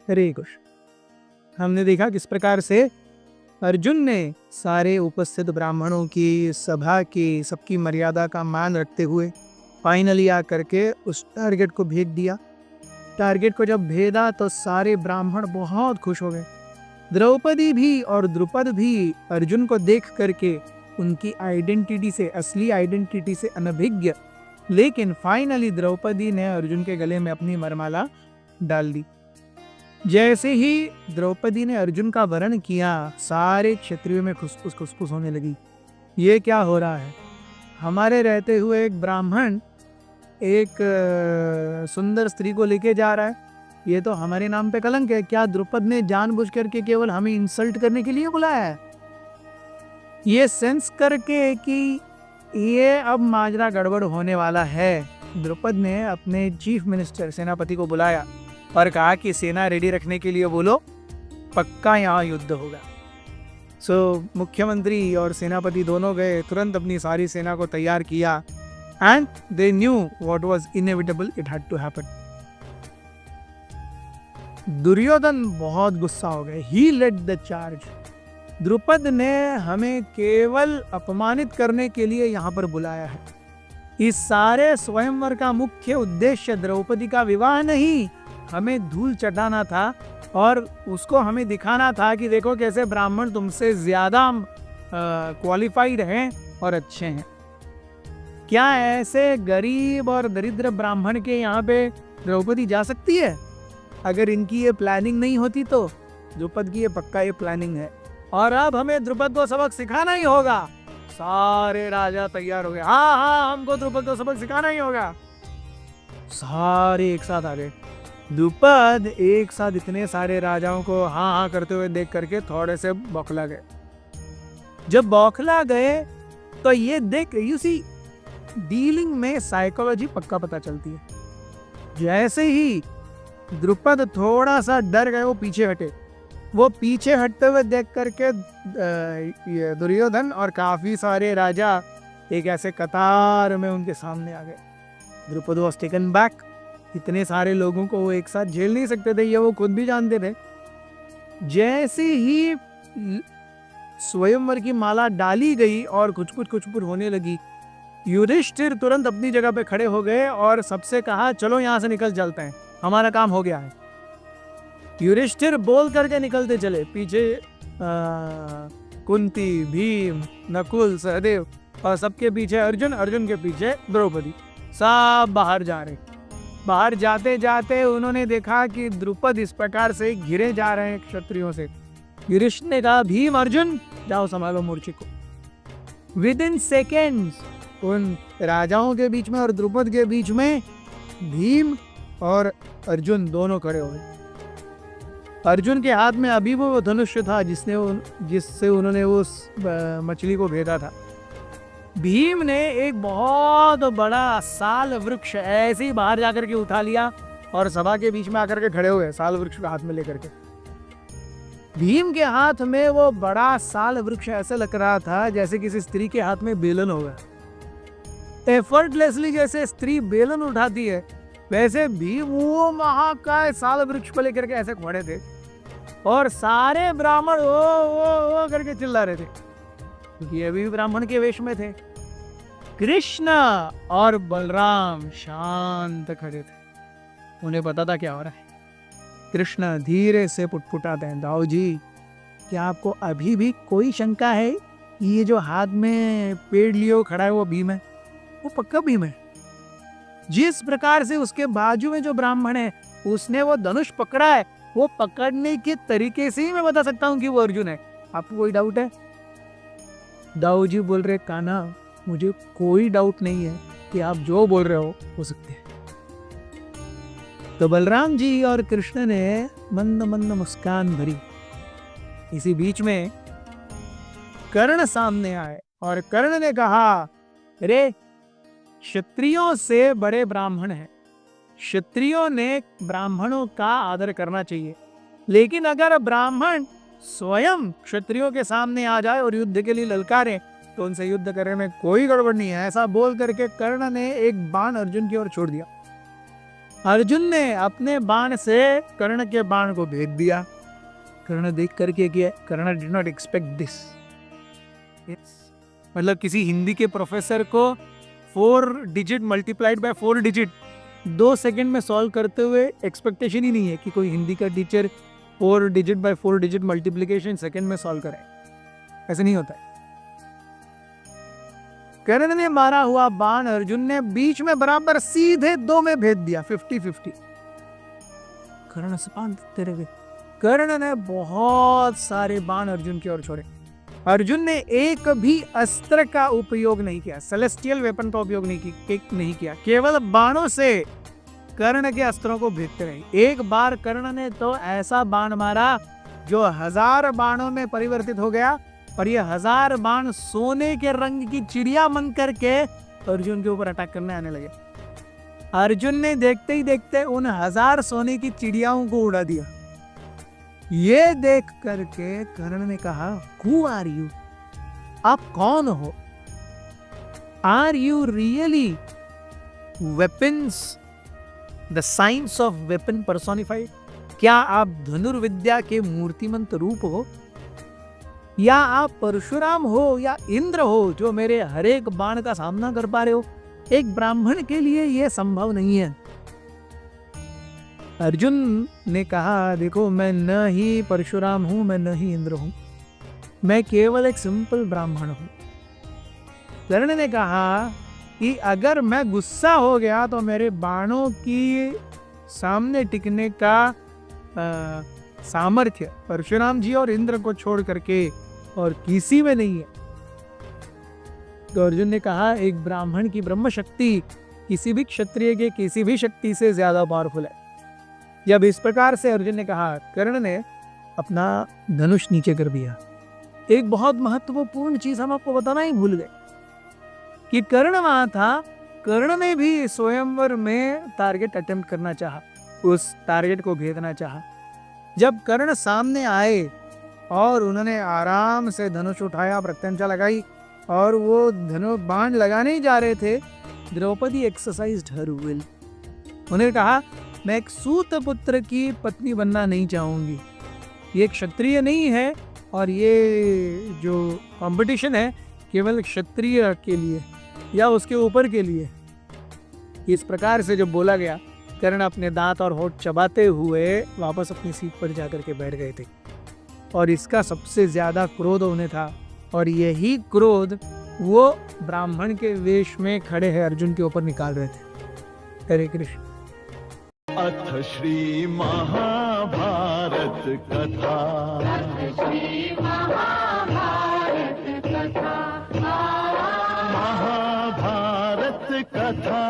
हरे कृष्ण। हमने देखा किस प्रकार से अर्जुन ने सारे उपस्थित ब्राह्मणों की, सभा की, सबकी मर्यादा का मान रखते हुए फाइनली आकर के उस टारगेट को भेद दिया। टारगेट को जब भेदा तो सारे ब्राह्मण बहुत खुश हो गए। द्रौपदी भी और द्रुपद भी अर्जुन को देख करके उनकी आइडेंटिटी से, असली आइडेंटिटी से अनभिज्ञ, लेकिन फाइनली द्रौपदी ने अर्जुन के गले में अपनी वरमाला डाल दी। जैसे ही द्रौपदी ने अर्जुन का वरण किया, सारे क्षत्रियों में खुसफुस खुसफुस होने लगी। ये क्या हो रहा है? हमारे रहते हुए एक ब्राह्मण एक सुंदर स्त्री को लेके जा रहा है, ये तो हमारे नाम पे कलंक है। क्या द्रुपद ने जानबूझ करके केवल हमें इंसल्ट करने के लिए बुलाया है? ये सेंस करके कि ये अब माजरा गड़बड़ होने वाला है, द्रुपद ने अपने चीफ मिनिस्टर सेनापति को बुलाया और कहा कि सेना रेडी रखने के लिए बोलो, पक्का यहाँ युद्ध होगा। मुख्यमंत्री और सेनापति दोनों गए, तुरंत अपनी सारी सेना को तैयार किया and they knew what was inevitable, it had to happen. Duryodhan बहुत गुस्सा हो गए। He led the charge. Drupad ने हमें केवल अपमानित करने के लिए यहाँ पर बुलाया है। इस सारे स्वयंवर का मुख्य उद्देश्य द्रौपदी का विवाह नहीं, हमें धूल चटाना था और उसको हमें दिखाना था कि देखो कैसे ब्राह्मण तुमसे ज्यादा क्वालिफाइड हैं और अच्छे हैं। क्या ऐसे गरीब और दरिद्र ब्राह्मण के यहाँ पे द्रौपदी जा सकती है? अगर इनकी ये प्लानिंग नहीं होती तो द्रुपद की ये पक्का ये प्लानिंग है और अब हमें द्रुपद को सबक सिखाना ही होगा। सारे राजा तैयार हो गए, हाँ हमको द्रुपद को सबक सिखाना ही होगा। सारे एक साथ आ गए। द्रुपद एक साथ इतने सारे राजाओं को हाँ करते हुए देख करके थोड़े से बौखला गए। जब बौखला गए तो ये देख, यू सी, डीलिंग में साइकोलॉजी पक्का पता चलती है। जैसे ही द्रुपद थोड़ा सा डर गए, वो पीछे हटे। वो पीछे हटते हुए देख करके दुर्योधन और काफी सारे राजा एक ऐसे कतार में उनके सामने आ गए। Drupad was taken back. इतने सारे लोगों को वो एक साथ झेल नहीं सकते थे, ये वो खुद भी जानते थे। जैसे ही स्वयंवर की माला डाली गई और कुछ होने लगी, युधिष्ठिर तुरंत अपनी जगह पे खड़े हो गए और सबसे कहा चलो यहाँ से निकल चलते हैं, हमारा काम हो गया है। युधिष्ठिर बोल करके निकलते चले। पीछे कुंती, भीम, नकुल, सहदेव और सबके पीछे अर्जुन, अर्जुन के पीछे द्रौपदी, सब बाहर जा रहे। बाहर जाते जाते उन्होंने देखा कि द्रुपद इस प्रकार से घिरे जा रहे हैं क्षत्रियों से। युधिष्ठिर ने कहा भीम, अर्जुन जाओ संभालो मोर्चे को। विद इन सेकेंड्स उन राजाओं के बीच में और द्रुपद के बीच में भीम और अर्जुन दोनों खड़े हो गए। अर्जुन के हाथ में अभी वो धनुष था जिससे उन्होंने उस मछली को भेदा था। भीम ने एक बहुत बड़ा साल वृक्ष ऐसे ही बाहर जाकर के उठा लिया और सभा के बीच में आकर के खड़े हुए, साल वृक्ष को हाथ में लेकर के। भीम के हाथ में वो बड़ा साल वृक्ष ऐसे लग रहा था जैसे किसी स्त्री के हाथ में बेलन होगा। एफर्टलेसली जैसे स्त्री बेलन उठाती है, वैसे भी वो महाकाय साल वृक्ष को लेकर के ऐसे खड़े थे और सारे ब्राह्मण ओ करके चिल्ला रहे थे, क्योंकि अभी भी ब्राह्मण के वेश में थे। कृष्ण और बलराम शांत खड़े थे, उन्हें पता था क्या हो रहा है। कृष्ण धीरे से पुटपुटाते हैं, दाऊ जी, क्या आपको अभी भी कोई शंका है कि ये जो हाथ में पेड़ लिए खड़ा है वो भीम है? वो पक्का भीम है। जिस प्रकार से उसके बाजू में जो ब्राह्मण है उसने वो धनुष पकड़ा है, वो पकड़ने के तरीके से ही मैं बता सकता हूँ कि वो अर्जुन है। आपको कोई डाउट है? दाऊ जी बोल रहे, कान्हा मुझे कोई डाउट नहीं है कि आप जो बोल रहे हो सकते हैं। तो बलराम जी और कृष्ण ने मंद मंद मुस्कान भरी। इसी बीच में कर्ण सामने आए और कर्ण ने कहा, अरे क्षत्रियों से बड़े ब्राह्मण हैं, क्षत्रियों ने ब्राह्मणों का आदर करना चाहिए, लेकिन अगर ब्राह्मण स्वयं क्षत्रियों के सामने आ जाए और युद्ध के लिए ललकारे तो उनसे युद्ध करने में कोई गड़बड़ नहीं है। ऐसा बोल करके कर्ण ने एक बाण अर्जुन की ओर छोड़ दिया अर्जुन ने अपने बाण से कर्ण के बाण को भेद दिया। कर्ण देख करके किया, कर्ण डिड नॉट एक्सपेक्ट दिस। मतलब किसी हिंदी के प्रोफेसर को 4 digit multiplied by 4 digit 2 second में सॉल्व करते हुए एक्सपेक्टेशन ही नहीं है कि कोई हिंदी का teacher 4 digit bye 4 digit multiplication second में सॉल्व करे। ऐसे नहीं होता है। कर्ण ने मारा हुआ बाण अर्जुन ने बीच में बराबर सीधे 2 में भेद दिया, 50-50। कर्ण से बाण देते रहे। कर्ण ने बहुत सारे बाण अर्जुन की ओर छोड़े। अर्जुन ने एक भी अस्त्र का उपयोग नहीं किया, सेलेस्टियल वेपन का उपयोग नहीं किया, केवल बाणों से कर्ण के अस्त्रों को भेदते रहे। एक बार कर्ण ने तो ऐसा बाण मारा जो 1000 बाणों में परिवर्तित हो गया, और ये 1000 बाण सोने के रंग की चिड़िया मन करके अर्जुन के ऊपर अटैक करने आने लगे। अर्जुन ने देखते ही देखते उन 1000 सोने की चिड़ियाओं को उड़ा दिया। ये देख करके कर्ण ने कहा, हु आर यू? आप कौन हो? Are you really weapons, the science of weapon personified? क्या आप धनुर्विद्या के मूर्तिमंत रूप हो, या आप परशुराम हो, या इंद्र हो जो मेरे हर एक बाण का सामना कर पा रहे हो? एक ब्राह्मण के लिए यह संभव नहीं है। अर्जुन ने कहा, देखो मैं न ही परशुराम हूं, मैं न ही इंद्र हूं, मैं केवल एक सिंपल ब्राह्मण हूं। कर्ण ने कहा कि अगर मैं गुस्सा हो गया तो मेरे बाणों की सामने टिकने का सामर्थ्य परशुराम जी और इंद्र को छोड़ करके और किसी में नहीं है। तो अर्जुन ने कहा, एक ब्राह्मण की ब्रह्म शक्ति किसी भी क्षत्रिय के किसी भी शक्ति से ज्यादा पावरफुल है। जब इस प्रकार से अर्जुन ने कहा, कर्ण ने अपना धनुष नीचे कर दिया। एक बहुत महत्वपूर्ण चीज हम आपको बताना ही भूल गए कि कर्ण वहां था। कर्ण ने भी स्वयंवर में टारगेट अटेम्प्ट करना चाहा, उस टारगेट को भेदना चाहा। जब कर्ण सामने आए और उन्होंने आराम से धनुष उठाया, प्रत्यंचा लगाई, और वो धनुष बाण लगाने ही जा रहे थे, द्रौपदी एक्सरसाइज्ड हर विल। उन्हें कहा, मैं एक सूत पुत्र की पत्नी बनना नहीं चाहूंगी। ये क्षत्रिय नहीं है, और ये जो कंपटीशन है केवल क्षत्रिय के लिए या उसके ऊपर के लिए। इस प्रकार से जब बोला गया, कर्ण अपने दांत और होठ चबाते हुए वापस अपनी सीट पर जाकर के बैठ गए थे, और इसका सबसे ज्यादा क्रोध उन्हें था। और यही क्रोध वो ब्राह्मण के वेश में खड़े हैं अर्जुन के ऊपर निकाल रहे थे। हरे कृष्ण। अथ श्री महाभारत कथा। महाभारत कथा।